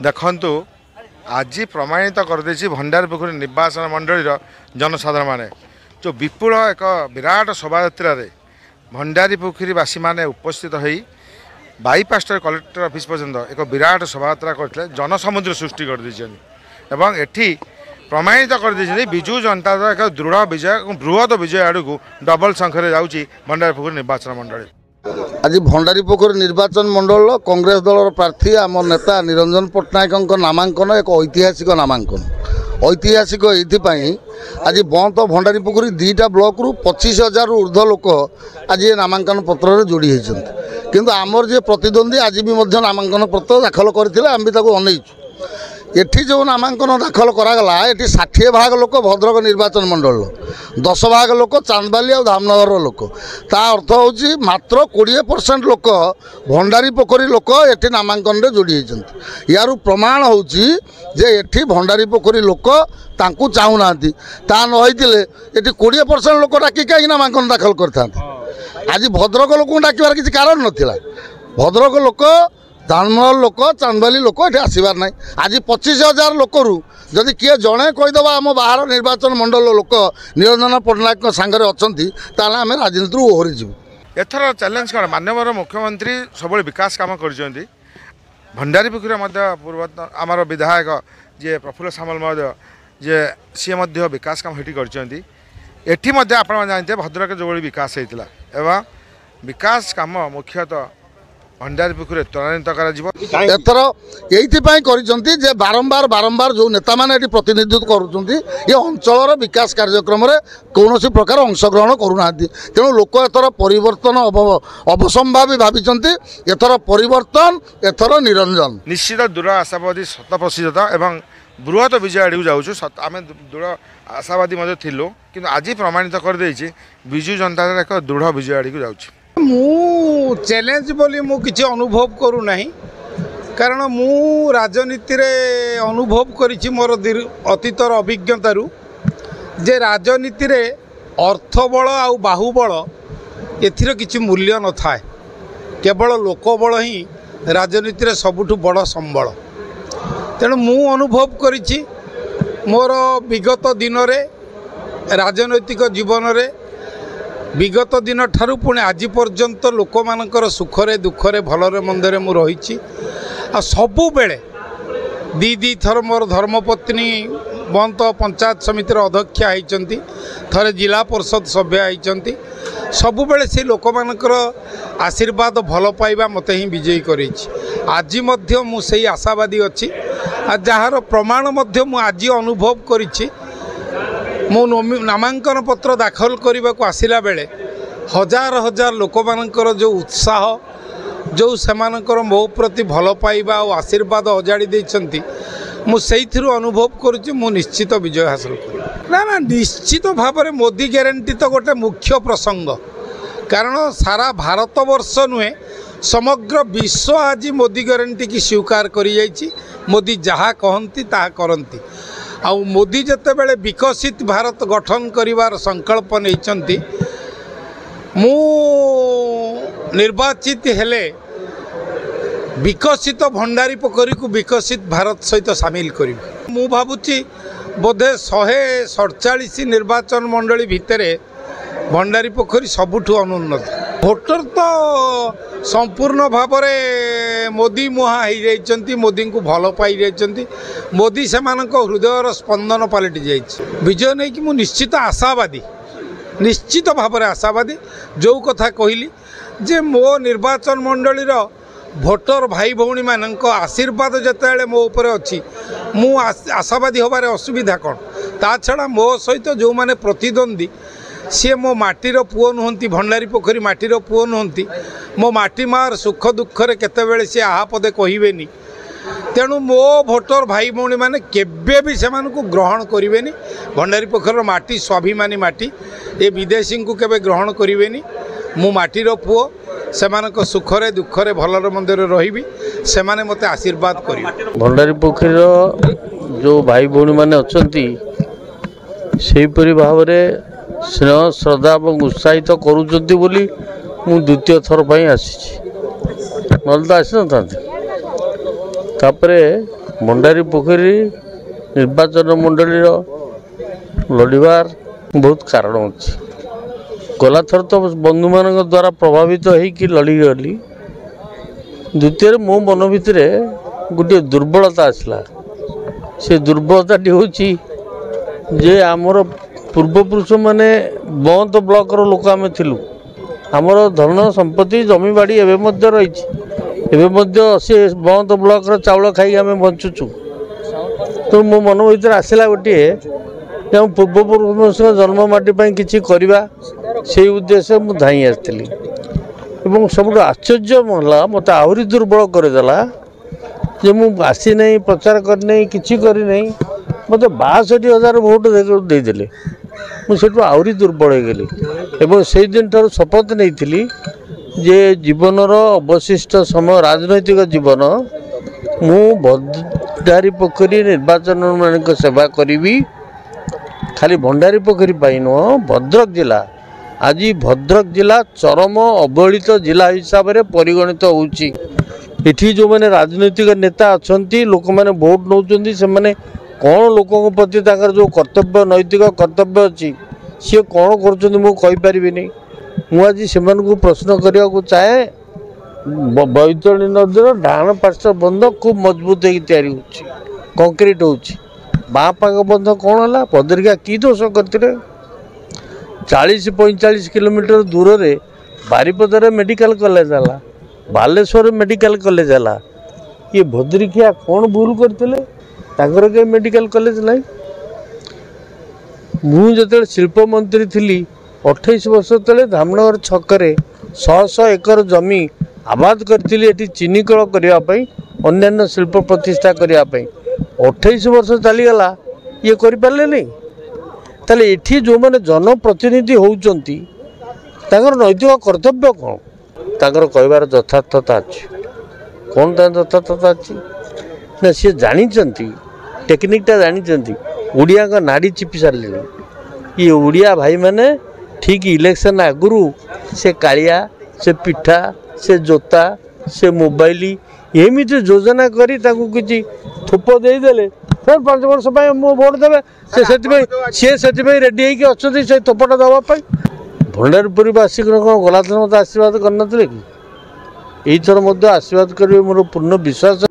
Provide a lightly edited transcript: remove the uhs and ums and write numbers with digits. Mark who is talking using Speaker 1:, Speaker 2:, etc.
Speaker 1: देखु आज प्रमाणित करदे भंडारीपोखरी निर्वाचन मंडल जनसाधारण माने जो विपुल एक विराट शोभा भंडारीपोखरी वासी माने उपस्थित हो बाईपास कलेक्टर ऑफिस पर्यंत एक विराट शोभा करते जनसमुद्र सृष्टि कर एठी प्रमाणित कर विजु जनता दल एक दृढ़ विजय बृहत विजय आड़ को डबल संख्यार जाऊँगी भंडारीपोखरी निर्वाचन मंडल।
Speaker 2: आज भंडारीपोखरी निर्वाचन मंडल कांग्रेस दल प्रार्थी आम नेता निरंजन पट्टनायक नामांकन एक ऐतिहासिक नामांकन ऐतिहासिक ये आज बंत भंडारीपोखरी 2टा ब्लॉक रु 25,000 ऊर्ध्व लोक आज ये नामांकन पत्र जोड़ी होती किंतु आमर जे प्रतिद्वंदी आज भी नामांकन पत्र दाखल करते आम भी अनईचु एठी जो नामांकन दाखल करागला एठी 60 भाग लोक भद्रक निर्वाचन मंडल 10 भाग लोक चांदबाली और धामनगर लोक ता अर्थ होची मात्र 20% लोक भंडारीपोखरी लोक एठी नामांकन रे जोड़ी होती यार प्रमाण होची जे एठी भंडारीपोखरी लोक तांकू चाहूनांती ता न होइतिले एठी 20% लोक डाकी काई नामांकन दाखल करथांती आज भद्रक लोक डाकिबार किसी कारण नथिला भद्रक लोक धामनगर लोक चांदबाली लोक ये आसबार ना आज 25,000 लोक जदि किए जड़े कहीदेवा आम बाहर निर्वाचन मंडल लोक निरंजन पट्टनायक सांगे अच्छा आम राजनीति ओहरी जीव
Speaker 1: एथर चैलेंज कौन माननीय मुख्यमंत्री सब विकास काम कर भंडारीपोखरी पूर्वतन आमर विधायक जे प्रफुल्ल सामल महोदय जे सी विकास काम ये कर आप जानते भद्रक जो विकास होता एवं विकास काम मुख्यतः भंडारीपोखरी त्वरान्वित
Speaker 2: एथर ये बारंबार बारंबार जो नेता मैंने प्रतिनिधित्व करुँच ये अंचल विकास कार्यक्रम कौन प्रकार अंशग्रहण करूना तेणु लोक एथर परिवर्तन अवसंभावी भावी एथर परिवर्तन एथर निरंजन
Speaker 1: निश्चित दूर आशावादी 100% एवं बृहत विजय आड़ जाऊँ आम दूर आशावादी थिलु कि आज प्रमाणित कर विजु जनता दल एक दृढ़ विजय आड़ को जाऊँ
Speaker 3: मु चैलेंज बोली मु किसी अनुभव करू नहीं कारण मु राजनीति रे अनुभव करिछि मोर अतीतर अभिज्ञतारू जे राजनीति रे अर्थबल आ बाहुबल एथिर किछि मूल्य न थाए केवल लोकबल ही राजनीति रे सबुठु बड़ संबल तेणु मु अनुभव करिछि मोर विगत दिन रे राजनैतिक जीवन रे विगत दिन ठारू पुणे आज पर्यंत लोक मानकर सुखरे दुखरे भलरे मंदरे मु रही आ सबु बेले दी थर मोर धर्मपत्नी बंत पंचायत समितिर अध्यक्षा होती थरे जिला परिषद सभ्य होती सबु बेले से लोक मानकर आशीर्वाद भल पाइबा मते ही विजयी करी आज मध्य मु सेही आशावादी अच्छी आ जार प्रमाण मध्य मु आज अनुभव करिछि मो नामांकन पत्र दाखल करने को आसला बेले हजार हजार लोक मानकर जो उत्साह जो सेमानकर मो प्रति भल पाइबा और आशीर्वाद अजाड़ी देइछंती मुझे अनुभव करुच्ची मु निश्चित विजय हासिल कर ना निश्चित भाव में मोदी ग्यारंटी तो गोटे मुख्य प्रसंग कारण सारा भारत वर्ष नुहे समग्र विश्व आज मोदी ग्यारंटी की स्वीकार करी जाइछि मोदी जहाँ कहती ताहा करती आ मोदी जिते बड़े विकसित भारत गठन करिवार संकल्प नहीं मु निर्वाचित हेले विकसित भंडारीपोखरी को विकसित भारत सहित सामिल करी मु भावुची बोधे 147 निर्वाचन मंडली भितर भंडारीपोखरी सबुठु अनुन्नत भोटर तो संपूर्ण भाव में मोदी मुहा हो मोदी को भल पाई मोदी से हृदयर स्पंदन पलटि जाइए विजय नहीं कि मु निश्चित आशावादी निश्चित भाव में आशावादी जो कथा कहली जे मो निर्वाचन मंडलीर भोटर भाई भौणी मानक आशीर्वाद जिते मो उपर अच्छी मु आशावादी होबार असुविधा कौन ता छड़ा मो सहित जो माने प्रतिद्वंदी सी मो माटीर पुओ नुहंती भंडारीपोखरी माटीर पुओ नुहंती मो माटी मार सुख दुखरे केतेबेले सी आहा पदे कहिबेनी तेणु मो भोटर भाई भौणी माने केबे भी से ग्रहण करेनि भंडारीपोखरी माटी स्वाभिमानी माटी ए विदेशी को केबे ग्रहण करेनि मु माटीर पुओ सेमानक सुखरे दुखरे भलर मंदिर रही से मते आशीर्वाद करेंगे
Speaker 4: भंडारीपोखरी जो भाई भौणी माने अछंती सेहीपरि भाव में स्नेह श्रद्धा और उत्साहित करुँच बोली मु द्वितीय थर पर आसी ना आसी न था तापरे भंडारी पोखरी निर्वाचन मंडली लड़ार बहुत कारण अच्छी गला थर तो बंधु मान द्वारा प्रभावित होगी लड़ीगली द्वितीय मो मन भितर गोटे दुर्बलता आसला से दुर्बलताटी हूँ जे आमर पूर्वपुरुष माने बंद ब्लॉक लोक आम थिलु आमर धन संपत्ति जमी बाड़ी एवं रही से बंद ब्लॉक चाउल खाई आम बंचुचु तो मो मन भर आसला गोटे पूर्वपुरुष जन्ममाटी किसी करवा से उद्देश्य मुझे धाई आसती सब आश्चर्य है मत आहरी दुर्बल करदेला जे मुझे आसी नहीं प्रचार करनी किसी करनी मत 62,000 भोट देदेले मुझे आहरी दुर्बल हो गली एवं से दिन ठार शपथ नहीं थी जे जीवनर अवशिष्ट समय राजनैतिक जीवन मु भंडारी पोखरी निर्वाचन मान सेवा करी खाली भंडारी पोखरी नुह भद्रक जिला आज भद्रक जिला चरम अवहेलित जिला हिसाब से परिगणित होठी जो मैंने राजनैतिक नेता अच्छा लोक मैंने भोट नौ से कौन लोकों प्रति जो कर्तव्य नैतिक कर्तव्य अच्छी सी कौन करें मुझे से प्रश्न करने को चाहे बैतरणी नदीर डाण पार्श्व बंध खूब मजबूत कंक्रीट हो बाँ पाक बंध कौन है भद्रिका की दोष करते 40-45 किलोमीटर दूर रे बारीपदार मेडिकल कॉलेज है बालेश्वर मेडिकल कॉलेज है ये भद्रिकिया कौन भूल करते कहीं मेडिकल कॉलेज ना मुझे शिल्प मंत्री थी 28 वर्ष तले धामनगर छकरे 100 एकर जमी आबाद करी चीनी कल करने अन्य शिल्प प्रतिष्ठा करने 28 वर्ष चलीगला ये करें नहीं ताले एठी जो मैंने जनप्रतिनिधि होउचंती तांकर नैतिक कर्तव्य कौन तांकर कहबार यथार्थता अच्छी कौन यथार्थता अच्छी ना सी जानी टेक्निकटा जानी ओडिया का नाड़ी चिपी सारे ये ओडिया भाई मैंने ठीक इलेक्शन आगुरी से कालिया से पिठा से जोता से मोबाइल एमती योजना करी किसी थोप देदेले सर 5 वर्ष मो भोट देवे से रेडी होती थोपटा देवाई भंडारीपुरवासी कौन गला थर मत आशीर्वाद करन कि यही थर आशीर्वाद करेंगे मोर पूर्ण विश्वास।